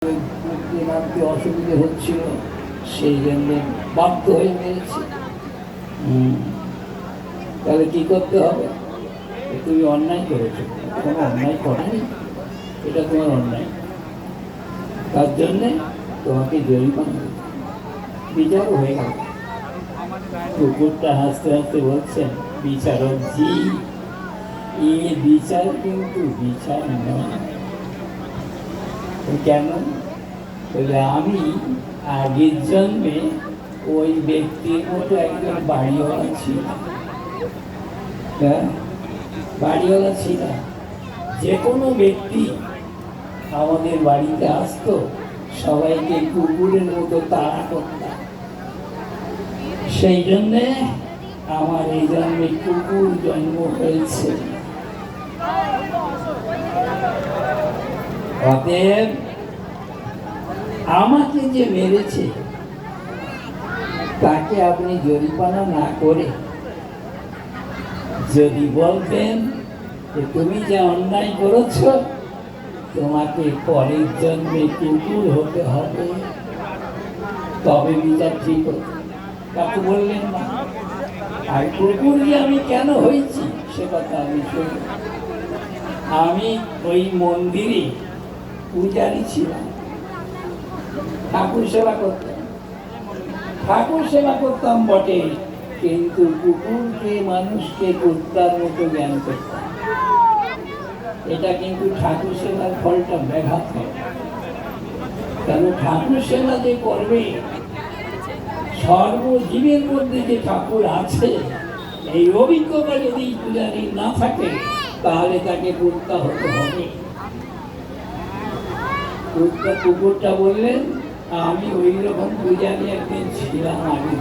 নামতে অসুবিধে হচ্ছিল, সেই জন্য বাধ্য হয়ে মেরেছি। তাহলে কি করতে হবে? তুমি অন্যায় করেছো, কোনো অন্যায় করেনি, এটা তোমার অন্যায়, তার জন্যে তোমাকে জরিমানা বিচারও হয়ে গেল। কুকুরটা হাসতে হাসতে বলছেন, বিচারক জি, এ বিচার কিন্তু বিচার নয়। কেন? বলে আমি আগের জন্মে ওই ব্যক্তির মতো একজন বাড়িওয়ালা ছিলাম। হ্যাঁ, বাড়িওয়ালা ছিলাম। যে কোনো ব্যক্তি আমাদের বাড়িতে আসতো, সবাইকে কুকুরের মতো তাড়া করতাম। সেই জন্যে আমার এই জন্মে কুকুর জন্ম হয়েছে। অতএব আমাকে যে মেরেছে তাকে আপনি জরিমানা না করে যদি বলতেন যে তুমি যে অন্যায় করেছ, তোমাকে পরের জন্মে কুকুর হতে হবে, তবে বিচার ঠিক হতো। তাকে বললেন না। আর কুকুর যে আমি কেন হয়েছি সে কথা আমি শুনি। আমি ওই মন্দিরে পূজারী ছিলাম, ঠাকুর সেবা করতাম। ঠাকুর সেবা করতাম বটে, কিন্তু কুকুরকে মানুষকে কুত্তার মতো জ্ঞান করতাম। এটা কিন্তু ঠাকুর সেবার ফলটা ব্যাঘাত হয়। কেন? ঠাকুর সেবা যে করবে, সর্বজীবের মধ্যে যে ঠাকুর আছে, এই অভিজ্ঞতা যদি পূজারী না থাকে, তাহলে তাকে কুত্তা হতে হবে। কুকুরটা বললেন, আমি ওই রকম পূজারী একদিন ছিলাম আগে,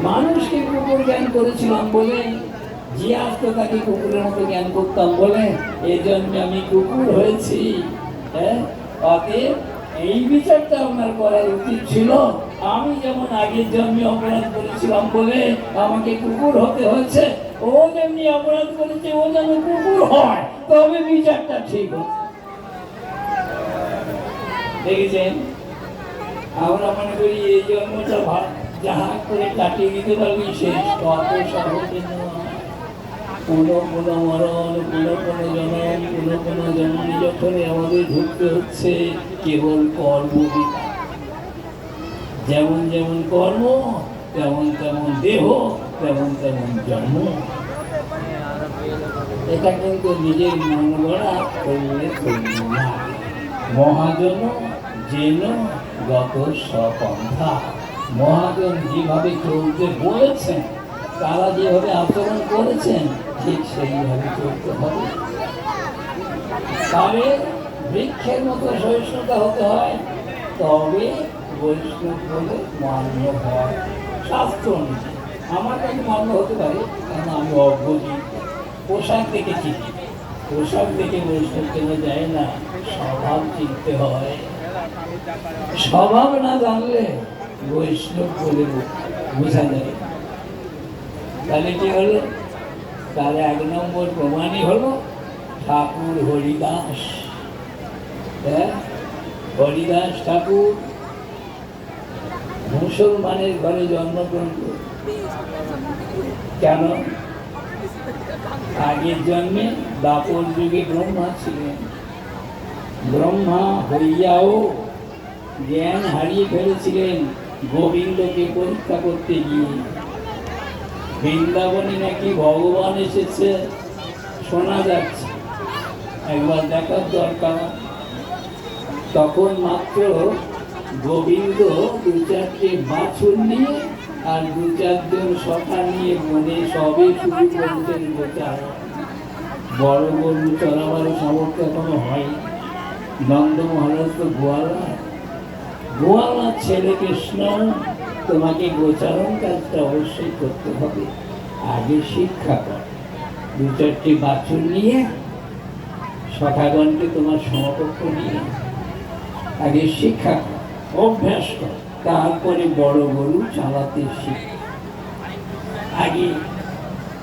মানুষকে কুকুর জ্ঞান করেছিলাম বলে, যে আসতো তাকে কুকুরের মতো জ্ঞান করতাম বলে, এই জন্য আমি কুকুর হয়েছি। হ্যাঁ, অতএব এই বিচারটা আমার করার উচিত ছিল। আমি যেমন আগের জন্মে অপরাধ করেছিলাম বলে আমাকে কুকুর হতে হয়েছে, ও যেমনি অপরাধ করেছে ও যেন কুকুর হয়, তবে বিচারটা ঠিক হচ্ছে। দেখেছেন? আমরা মনে করি এই জন্মটা যাহা করে কাটিয়ে দিতে পারবি শেষ, কত সহজে কোনো মরণ, কোনো জন্ম যখনই আমাদের ঢুকতে হচ্ছে, কেবল কর্ম। যেমন যেমন কর্ম, তেমন তেমন দেহ, তেমন তেমন জন্ম। এটা কিন্তু নিজের মন গড়া করলে চলবে না। মহাজন যেন গত সপন্থা। মহাজন যেভাবে চলতে বলেছেন, তারা যেভাবে আচরণ করেছেন, ঠিক সেইভাবে চলতে হবে। তবে বৃক্ষের মতো সহিষ্ণুতা হতে হয়, তবে বৈষ্ণব বলে মান্য হয়। শাস্ত্র অনুযায়ী আমার কাছে মান্য হতে পারে, কারণ আমি অজ্ঞজি। পোশাক দেখে চিনি, পোশাক দেখে বৈষ্ণব কেন যায় না, স্বভাব চিনতে হয়। স্বভাব না জানলে বৈষ্ণব বলে বোঝা যায়। তাহলে কি হলো? তার 1 নম্বর প্রমাণই হলো ঠাকুর হরিদাস। হ্যাঁ, হরিদাস ঠাকুর মুসলমানের ঘরে জন্মগ্রহণ করে। কেন? আগের জন্মে দাপর যুগে ব্রহ্মা ছিলেন। ব্রহ্মা হইয়াও জ্ঞান হারিয়ে ফেলেছিলেন গোবিন্দকে পরীক্ষা করতে গিয়ে। বৃন্দাবনে নাকি ভগবান এসেছে শোনা যাচ্ছে, একবার দেখার দরকার। তখন মাত্র গোবিন্দ 2-4টে বাছুর নিয়ে আর 2-4 জন সখা নিয়ে বনে সবে শুরু করেছেন গোচার। বড় গরু চড়াবার সামর্থ্য এখনো হয়। নন্দ মহারাজ তো গোয়ালা ছেলে কৃষ্ণ, তোমাকে গোচারণ কাজটা অবশ্যই করতে হবে। আগে শিক্ষা কর। 2-4টে বাছুর নিয়ে সখাগণকে তোমার সমকক্ষ নিয়ে আগে শিক্ষা কর, অভ্যাস কর, তারপরে বড় গরু চালাতে শিখ। আগে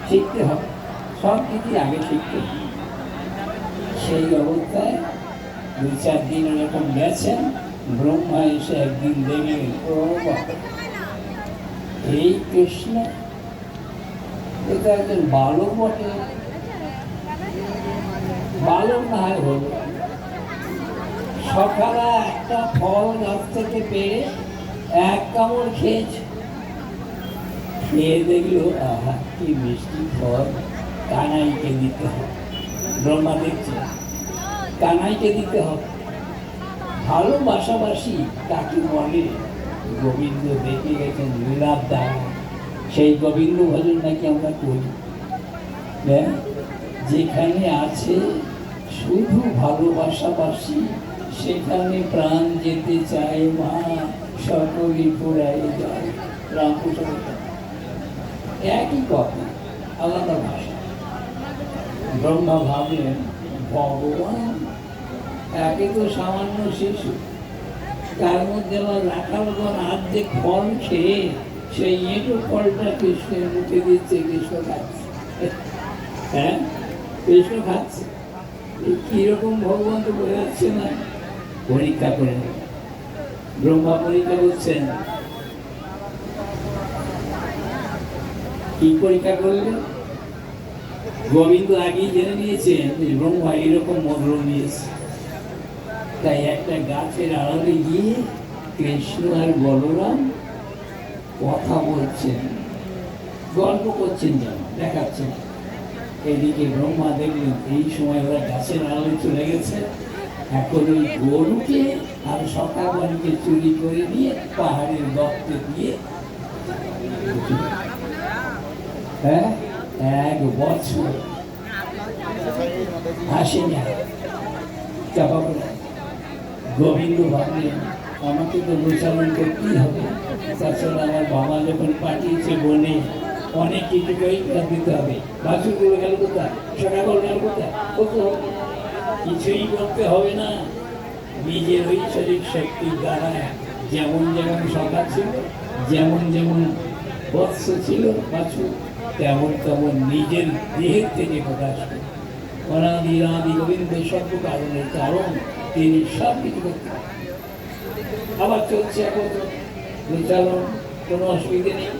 শিখতে হবে, সব কিছু আগে শিখতে হবে। সেই অবস্থায় 2-4 দিন এরকম গেছেন। ব্রহ্মা এসে একদিন দেখলেন, ও বাবা, এই কৃষ্ণ এটা একজন বালক বটে। বালক না হয় হলো, সকালে একটা ফল গাছ থেকে পেড়ে এক কামড় খেয়েছে। খেয়ে দেখলো, আহা কি মিষ্টি ফল, কানাইকে দিতে হবে। ব্রহ্মা দেখছে কানাইকে দিতে হবে। ভালোবাসাবাসি কাকে বলে? গোবিন্দ দেখে গেছেন লীলার দ্বারা। সেই গোবিন্দ ভজন নাকি আমরা করি। হ্যাঁ, যেখানে আছে শুধু ভালোবাসাবাসি, সেখানে প্রাণ যেতে চায় মা, সকলে পুরাই যায়। রামকৃষ্ণ একই কথা, আলাদা ভাষা। ব্রহ্মা ভাবলেন, ভগবান একে তো সামান্য শিশু, তার মধ্যে আবার রাখালগণ অর্ধেক ফল খেয়ে সেই এঁটো ফলটা কৃষ্ণের মুখে দিচ্ছে, কৃষ্ণ খাচ্ছে। হ্যাঁ, কৃষ্ণ খাচ্ছে। কিরকম ভগবান তো বোঝা যাচ্ছে না। পরীক্ষা করে ব্রহ্মা পরীক্ষা করছেন। কি পরীক্ষা করলেন? গোবিন্দ আগেই জেনে নিয়েছেন ব্রহ্মা এরকম মধুর নিয়েছে। তাই একটা গাছের আড়ালে গিয়ে কৃষ্ণ আর বলরাম কথা বলছেন, গল্প করছেন, যেন দেখাচ্ছেন। এদিকে ব্রহ্মা দেখলেন এই সময় ওরা গাছের আড়ালে চলে গেছে। এখন ওই গরুকে আর সকাবাড়িকে চুরি করে নিয়ে পাহাড়ের গর্তে দিয়ে, হ্যাঁ, 1 বছর আসেনি চাপা পড়ে। গোবিন্দ ভাবলেন, আমাকে তো গোচারণ করতেই হবে। তাছাড়া আমার বাবা যখন পাঠিয়েছে বনে, অনেক কিছু দিতে হবে। বাছুরগুলো গেল কোথায়, সকাল গেল কোথায়, কিছুই করতে হবে না। নিজের ঐশ্বরিক শক্তির দ্বারা যেমন যেমন সখা ছিল, যেমন যেমন বৎস ছিল বাছুর, তেমন তেমন নিজের দেহের থেকে প্রকাশ করে। অনাদি আদি গোবিন্দ সর্ব কারণের কারণ, তিনি সব কিছু করতে। আবার চলছে 1 বছর গোচারণ, কোনো অসুবিধে নেই।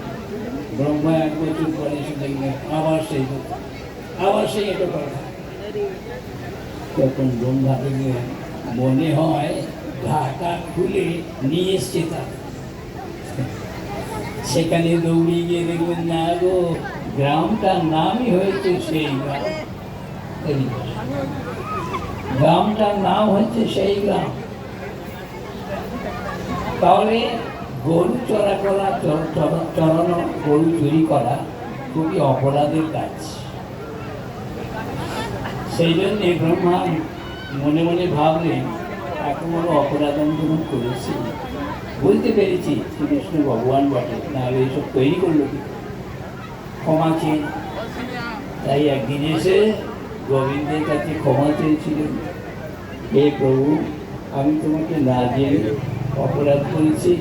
ব্রহ্মা 1 বছর পরে এসে দেখলেন আবার সেই এটা কথা। তখন ব্রহ্মা দেখলেন মনে হয় ঢাকা খুলে নিয়ে এসছে তার। সেখানে দৌড়িয়ে গিয়ে দেখবেন, না গো, গ্রামটার নামই হয়েছে সেই গ্রাম। গ্রামটার নাম হচ্ছে সেই গ্রাম। তাহলে গরু চড়ানো, গরু চুরি করা খুবই অপরাধের কাজ। সেই জন্যে ব্রহ্মা মনে মনে ভাবলেন, এত বড় অপরাধ আমি যখন করেছি, বলতে পেরেছি শ্রীকৃষ্ণ ভগবান বটে, নাহলে এইসব তৈরি করলো কি? ক্ষমা চেয়ে। তাই একদিন এসে গোবিন্দের কাছে ক্ষমা চেয়েছিলেন, হে প্রভু, আমি তোমাকে না জেনে অপরাধ করেছি,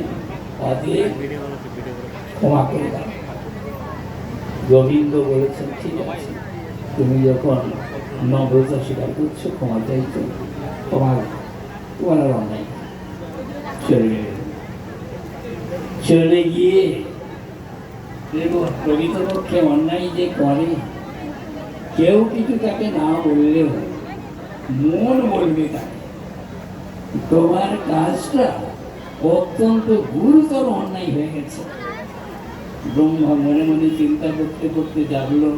তাদের ক্ষমা করে দাও। গোবিন্দ বলেছেন, ঠিক আছে, তুমি যখন নম্রতা স্বীকার করছো, ক্ষমা চাইছো, তোমার অন্যায়। চলে গিয়ে দেখো, প্রকৃতপক্ষে অন্যায় যে করে, কেউ কিছু তাকে না বললেও মন বলবে তাকে, তোমার কাজটা অত্যন্ত গুরুতর অন্যায় হয়ে গেছে। ব্রহ্মা মনে মনে চিন্তা করতে করতে জানলো,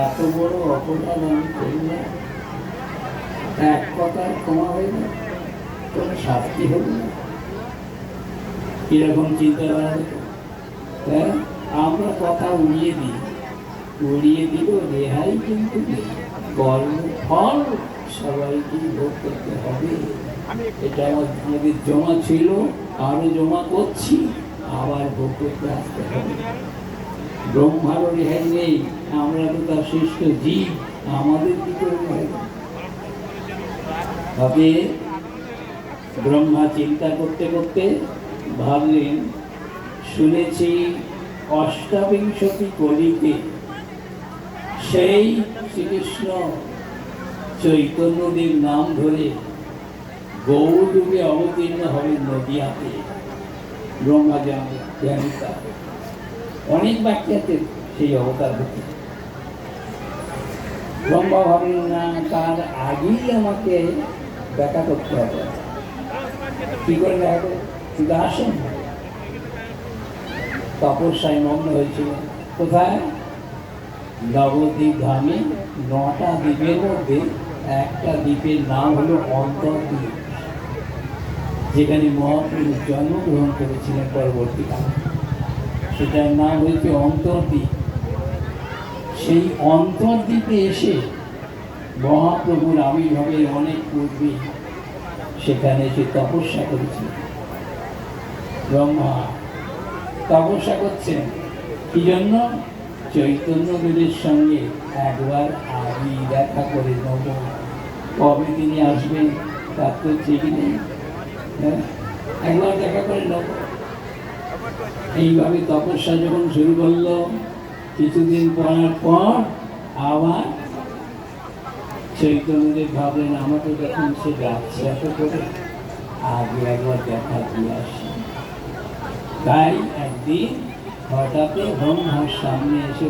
এত বড় অপরাধ আমি করলাম, এক কথার ক্ষমা হয়ে না, কোনো শাস্তি হল না। কিরকম চিন্তা করা হতো? হ্যাঁ, আমরা কথা উড়িয়ে দিল, রেহাই কিন্তু কর্মফল সবাইকে ভোগ করতে হবে। এটা আমাদের জমা ছিল, আরো জমা করছি, আবার ভোগ করতে আসতে হবে। ব্রহ্মারও রেহাই নেই, আমরা তো তার শ্রেষ্ঠ জীব, আমাদের কি করে হবে? ব্রহ্মা চিন্তা করতে করতে ভাবলেন, শুনেছি অষ্টাবিংশতি কলিতে সেই শ্রীকৃষ্ণ চৈতন্যদেব নাম ধরে গৌরযুগে অবতীর্ণ হবে নদিয়াতে ব্রহ্মা জ্ঞানিতা। অনেক বাকি আছে সেই অবতার হতে। ব্রহ্মা ভাবেন না, তার আগেই আমাকে দেখা করতে হবে। কি করে দেখা করে? শুধু আসেন। তপস্যায় মগ্ন হয়েছিল। কোথায়? নবদ্বীপ ধামে 9টা দ্বীপের মধ্যে একটা দ্বীপের নাম হলো অন্তর্দ্বীপ, যেখানে মহাপ্রভু জন্মগ্রহণ করেছিলেন পরবর্তীকালে। সেটার নাম হয়েছে অন্তর্দ্বীপ। সেই অন্তর্দ্বীপে এসে মহাপ্রভুর আবির্ভাবের অনেক পূর্বে সেখানে এসে তপস্যা করেছিল। ব্রহ্মা তপস্যা করছেন কি জন্য? চৈতন্যদেবের সঙ্গে একবার আগেই দেখা করে নেব। কবে তিনি আসবেন তার তো ঠিক নেই, একবার দেখা করে নেব। এইভাবে তপস্যা যখন শুরু করলো, কিছুদিন পর পর আবার চৈতন্যদেব ভাবলেন আমাকে যখন সে যাচ্ছে এত করে, আগে একবার দেখা দিয়ে আসি। তাই একদিন হঠাৎ ব্রহ্মার সামনে এসে